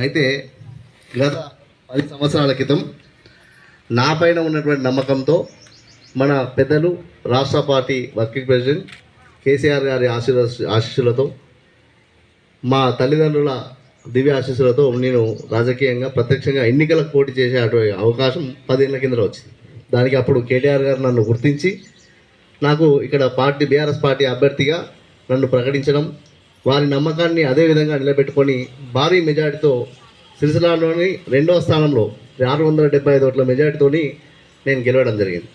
అయితే గత 10 సంవత్సరాల క్రితం నా పైన ఉన్నటువంటి నమ్మకంతో మన పెద్దలు రాష్ట్ర పార్టీ వర్కింగ్ ప్రెసిడెంట్ కేసీఆర్ గారి ఆశీస్సులతో మా తల్లిదండ్రుల దివ్య ఆశీస్సులతో నేను రాజకీయంగా ప్రత్యక్షంగా ఎన్నికలకు పోటీ చేసే అవకాశం 10 ఏళ్ల కింద వచ్చింది. దానికి అప్పుడు కేటీఆర్ గారు నన్ను గుర్తించి నాకు ఇక్కడ బీఆర్ఎస్ పార్టీ అభ్యర్థిగా నన్ను ప్రకటించడం, వారి నమ్మకాన్ని అదేవిధంగా నిలబెట్టుకొని భారీ మెజార్టీతో సిరిసిల్లాలోని 2వ స్థానంలో 675 ఓట్ల మెజార్టీతో నేను గెలవడం జరిగింది.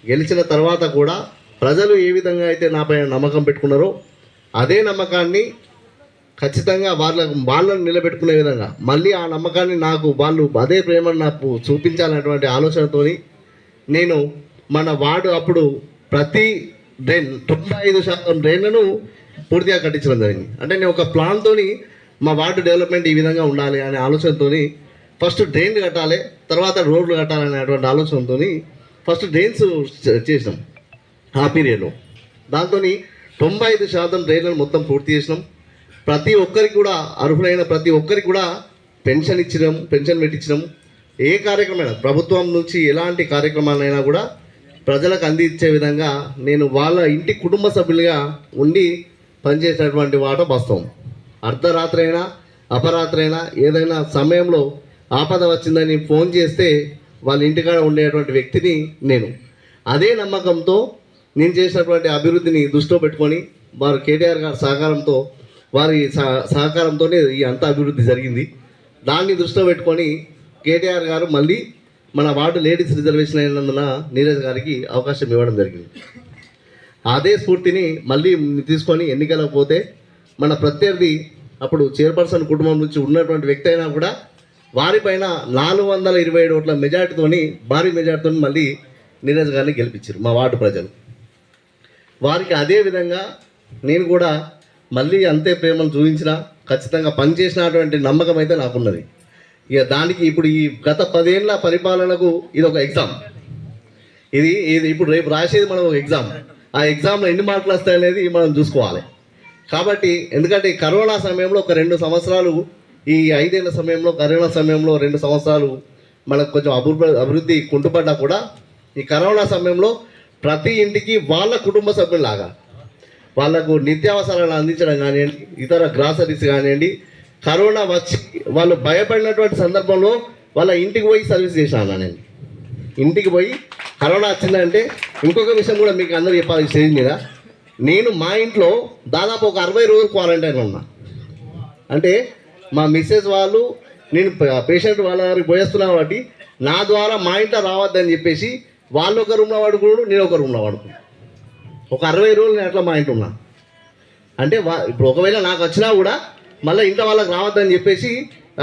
గెలిచిన తర్వాత కూడా ప్రజలు ఏ విధంగా అయితే నాపై నమ్మకం పెట్టుకున్నారో అదే నమ్మకాన్ని ఖచ్చితంగా వాళ్ళని నిలబెట్టుకునే విధంగా మళ్ళీ ఆ నమ్మకాన్ని వాళ్ళు అదే ప్రేమను నాకు చూపించాలనేటువంటి ఆలోచనతో నేను మన వార్డు అప్పుడు ప్రతి డ్రైన్ 95% డ్రైన్లను పూర్తిగా కట్టించడం జరిగింది. అంటే నేను ఒక ప్లాన్తో మా వార్డు డెవలప్మెంట్ ఈ విధంగా ఉండాలి అనే ఆలోచనతో ఫస్ట్ డ్రైన్లు కట్టాలి, తర్వాత రోడ్లు కట్టాలనేటువంటి ఆలోచనతో ఫస్ట్ డ్రైన్స్ చేసినాం ఆ పీరియడ్లో. దాంతో 95% డ్రైన్లను మొత్తం పూర్తి చేసినాం. ప్రతి ఒక్కరికి కూడా అర్హులైన ప్రతి ఒక్కరికి కూడా పెన్షన్ పెట్టించడం. ఏ కార్యక్రమమైనా ప్రభుత్వం నుంచి ఎలాంటి కార్యక్రమాలైనా కూడా ప్రజలకు అందించే విధంగా నేను వాళ్ళ ఇంటి కుటుంబ సభ్యులుగా ఉండి పనిచేసినటువంటి వాట వాస్తవం. అర్ధరాత్రి అయినా అపరాత్రి అయినా ఏదైనా సమయంలో ఆపద వచ్చిందని ఫోన్ చేస్తే వాళ్ళ ఇంటికాడ ఉండేటువంటి వ్యక్తిని నేను. అదే నమ్మకంతో నేను చేసినటువంటి అభివృద్ధిని దృష్టిలో పెట్టుకొని వారు కేటీఆర్ గారి సహకారంతో వారి సహకారంతోనే ఈ అంత అభివృద్ధి జరిగింది. దాన్ని దృష్టిలో పెట్టుకొని కేటీఆర్ గారు మళ్ళీ మన వార్డు లేడీస్ రిజర్వేషన్ అయినందున నీరజ్ గారికి అవకాశం ఇవ్వడం జరిగింది. అదే స్ఫూర్తిని మళ్ళీ తీసుకొని ఎన్నికలకు పోతే మన ప్రత్యర్థి అప్పుడు చైర్పర్సన్ కుటుంబం నుంచి ఉన్నటువంటి వ్యక్తి అయినా కూడా వారిపైన 427 ఓట్ల మెజార్టీతోని భారీ మెజార్టీతో మళ్ళీ నీరజ్ గారిని గెలిపించారు మా వార్డు ప్రజలు. వారికి అదే విధంగా నేను కూడా మళ్ళీ అంతే ప్రేమను చూపించిన ఖచ్చితంగా పనిచేసినటువంటి నమ్మకం అయితే నాకున్నది. ఇక దానికి ఇప్పుడు ఈ గత 10 ఏళ్ల పరిపాలనకు ఇది ఒక ఎగ్జామ్. ఇది ఇప్పుడు రేపు రాసేది మనం ఒక ఎగ్జామ్. ఆ ఎగ్జామ్లో ఎన్ని మార్కులు వస్తాయనేది మనం చూసుకోవాలి. కాబట్టి ఎందుకంటే ఈ కరోనా సమయంలో ఒక 2 సంవత్సరాలు, ఈ 5 ఏళ్ల సమయంలో కరోనా సమయంలో 2 సంవత్సరాలు మనకు కొంచెం అభివృద్ధి కుంటుపడ్డా కూడా ఈ కరోనా సమయంలో ప్రతి ఇంటికి వాళ్ళ కుటుంబ సభ్యులాగా వాళ్ళకు నిత్యావసరాలు అందించడం కానివ్వండి, ఇతర గ్రాసరీస్ కానివ్వండి, కరోనా వచ్చి వాళ్ళు భయపడినటువంటి సందర్భంలో వాళ్ళ ఇంటికి పోయి సర్వీస్ చేశాను. నేను ఇంటికి పోయి కరోనా వచ్చిందంటే ఇంకొక విషయం కూడా మీకు అందరూ చెప్పాలి స్టేజ్ మీద. నేను మా ఇంట్లో దాదాపు ఒక 60 రోజులు క్వారంటైన్ ఉన్నా. అంటే మా మిస్సెస్ వాళ్ళు నేను పేషెంట్ వాళ్ళ దగ్గరికి పోయేస్తున్నా కాబట్టి నా ద్వారా మా ఇంట్లో రావద్దని చెప్పేసి వాళ్ళు ఒక రూమ్లో పడుకున్నాడు, నేను ఒక రూమ్లో పడుకున్నాను. ఒక 60 రోజులు నేను అట్లా మా ఇంట్లో ఉన్నా. అంటే ఇప్పుడు ఒకవేళ నాకు వచ్చినా కూడా మళ్ళీ ఇంట్లో వాళ్ళకి రావద్దని చెప్పేసి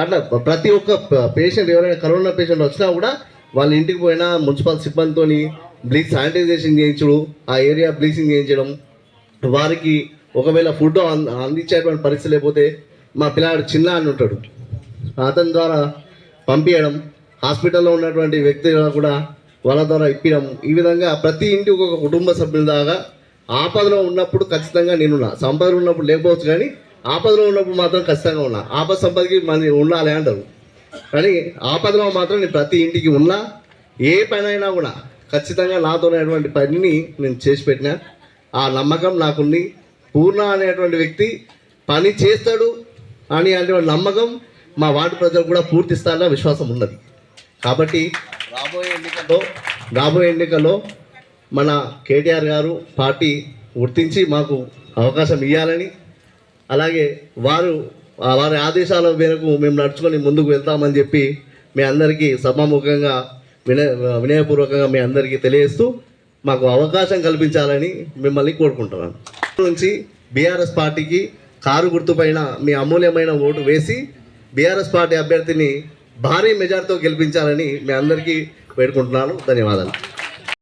అట్లా ప్రతి ఒక్క పేషెంట్ ఎవరైనా కరోనా పేషెంట్ వచ్చినా కూడా వాళ్ళ ఇంటికి పోయినా మున్సిపల్ సిబ్బందితో శానిటైజేషన్ చేయించడం, ఆ ఏరియా బ్లీచింగ్ చేయించడం, వారికి ఒకవేళ ఫుడ్ అందించేటువంటి పరిస్థితి లేకపోతే మా పిల్లాడు చిన్న అని ఉంటాడు, అతని ద్వారా పంపించడం, హాస్పిటల్లో ఉన్నటువంటి వ్యక్తులు కూడా వాళ్ళ ద్వారా ఇప్పించడం. ఈ విధంగా ప్రతి ఇంటికి ఒక కుటుంబ సభ్యుల దాకా ఆపదలో ఉన్నప్పుడు ఖచ్చితంగా నేనున్నా. సంపదలో ఉన్నప్పుడు లేకపోవచ్చు కానీ ఆపదలో ఉన్నప్పుడు మాత్రం ఖచ్చితంగా ఉన్నా. ఆపద సంపదకి మనం ఉండాలి అంటారు, కానీ ఆపదలో మాత్రం నేను ప్రతి ఇంటికి ఉన్నా. ఏ పని అయినా కూడా ఖచ్చితంగా నాతోనేటువంటి పనిని నేను చేసి పెట్టినా. ఆ నమ్మకం నాకుంది. పూర్ణ అనేటువంటి వ్యక్తి పని చేస్తాడు అని అనేటువంటి నమ్మకం మా వార్డు ప్రజలు కూడా పూర్తి స్థాయిలో విశ్వాసం ఉన్నది. కాబట్టి రాబోయే ఎన్నికల్లో మన కేటీఆర్ గారు పార్టీ గుర్తించి మాకు అవకాశం ఇవ్వాలని, అలాగే వారి ఆదేశాల మేరకు మేము నడుచుకొని ముందుకు వెళ్తామని చెప్పి మీ అందరికీ సభాముఖంగా వినయపూర్వకంగా మీ అందరికీ తెలియజేస్తూ మాకు అవకాశం కల్పించాలని మిమ్మల్ని కోరుకుంటున్నాను. నుంచి బీఆర్ఎస్ పార్టీకి కారు గుర్తుపైన మీ అమూల్యమైన ఓటు వేసి బీఆర్ఎస్ పార్టీ అభ్యర్థిని భారీ మెజార్టీతో గెలిపించాలని మీ అందరికీ వేడుకుంటున్నాను. ధన్యవాదాలు.